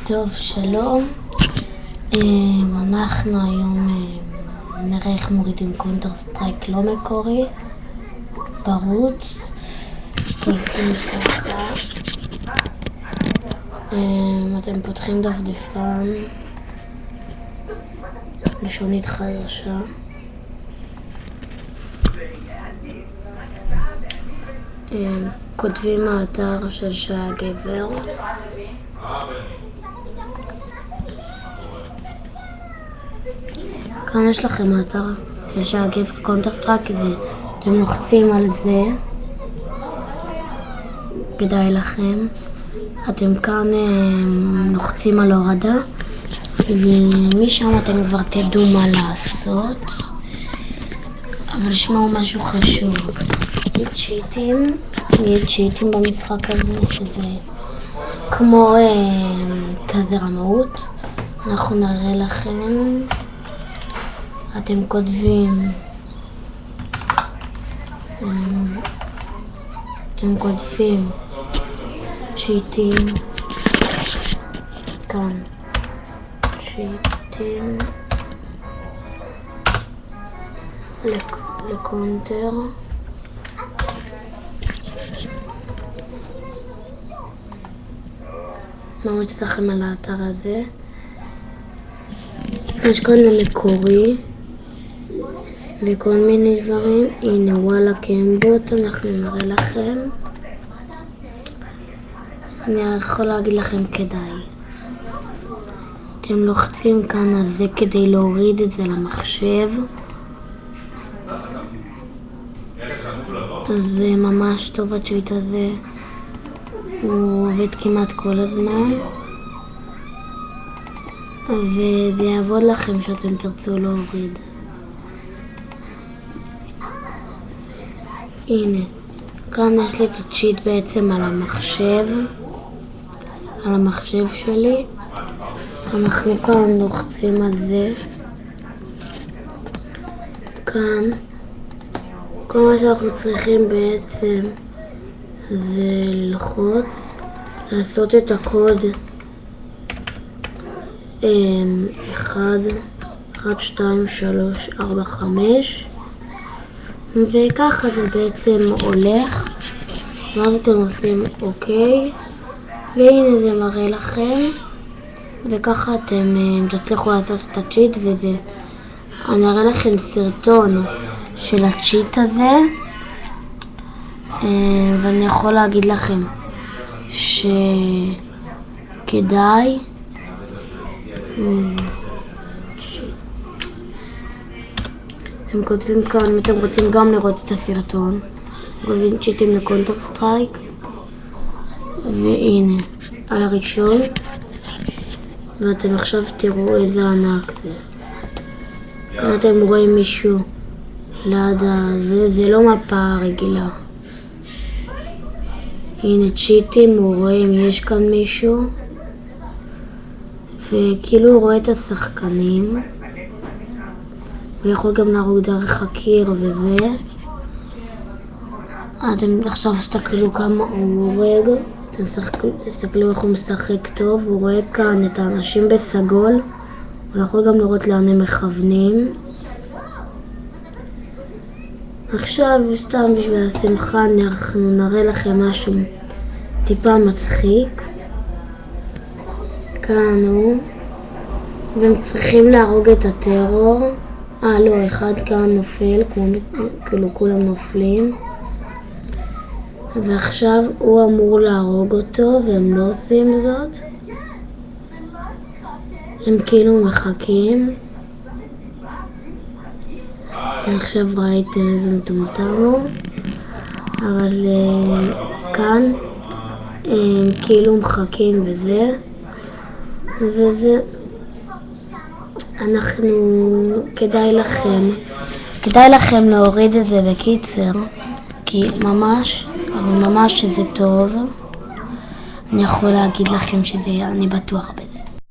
טוב, שלום. אנחנו היום נראה איך מורידים קונטר סטרייק לא מקורי, פרוץ. טוב, אם ככה. אתם פותחים דפדפן, לשונית חדשה. כותבים האתר של שי הגבר. כאן יש לכם האתר של שי הגבר קונטר סטרייק, אתם לוחצים על זה, כדאי לכם. אתם כאן לוחצים על הורדה, ומשם אתם כבר תדעו מה לעשות. אבל שמעו משהו חשוב. יהיה צ'יטים במשחק הזה, שזה כמו כזה רמאות. אנחנו נראה לכם. אתם כותבים צ'יטים כאן, צ'יטים לקונטר. ממליץ לכם על האתר הזה. יש כאן למקורי וכל מיני דברים. הנה וואלה קמבוט, אנחנו נראה לכם. אני יכול להגיד לכם כדאי. אתם לוחצים כאן על זה כדי להוריד את זה למחשב. אז זה ממש טוב הצ'יט הזה. הוא עובד כמעט כל הזמן. וזה יעבוד לכם שאתם תרצו להוריד. הנה, כאן יש לי את הצ'יט בעצם על המחשב שלי. אנחנו כאן לוחצים על זה. כאן, כל מה שאנחנו צריכים בעצם זה ללחוץ, לעשות את הקוד 1, 2, 3, 4, 5 וככה זה בעצם הולך, ואז אתם עושים אוקיי, והנה זה מראה לכם, וככה אתם תצליחו לעשות את הצ'יט. וזה, אני אראה לכם סרטון של הצ'יט הזה, ואני יכול להגיד לכם שכדאי. הם כותבים כאן, אם אתם רוצים גם לראות את הסרטון, כותבים צ'יטים לקונטר סטרייק, והנה על הראשון, ואתם עכשיו תראו איזה ענק זה. כאן אתם רואים מישהו ליד זה לא מפה רגילה. הנה צ'יטים, הוא רואה אם יש כאן מישהו, וכאילו הוא רואה את השחקנים. הוא יכול גם להרוג דרך הקיר וזה. אתם עכשיו תסתכלו כמה הוא הורג. אתם תסתכלו איך הוא משחק טוב. הוא רואה כאן את האנשים בסגול. הוא יכול גם לראות לאן הם מכוונים. עכשיו סתם בשביל השמחה אנחנו נראה לכם משהו טיפה מצחיק. כאן הוא. והם צריכים להרוג את הטרור. לא, אחד כאן נופל, כאילו כולם נופלים. ועכשיו הוא אמור להרוג אותו, והם לא עושים זאת. הם כאילו מחכים. עכשיו ראיתם איזה מטומטם, אבל כאן הם כאילו מחכים וזה. אנחנו, כדאי לכם להוריד את זה בקיצר, כי ממש שזה טוב. אני יכול להגיד לכם שזה, אני בטוח בזה.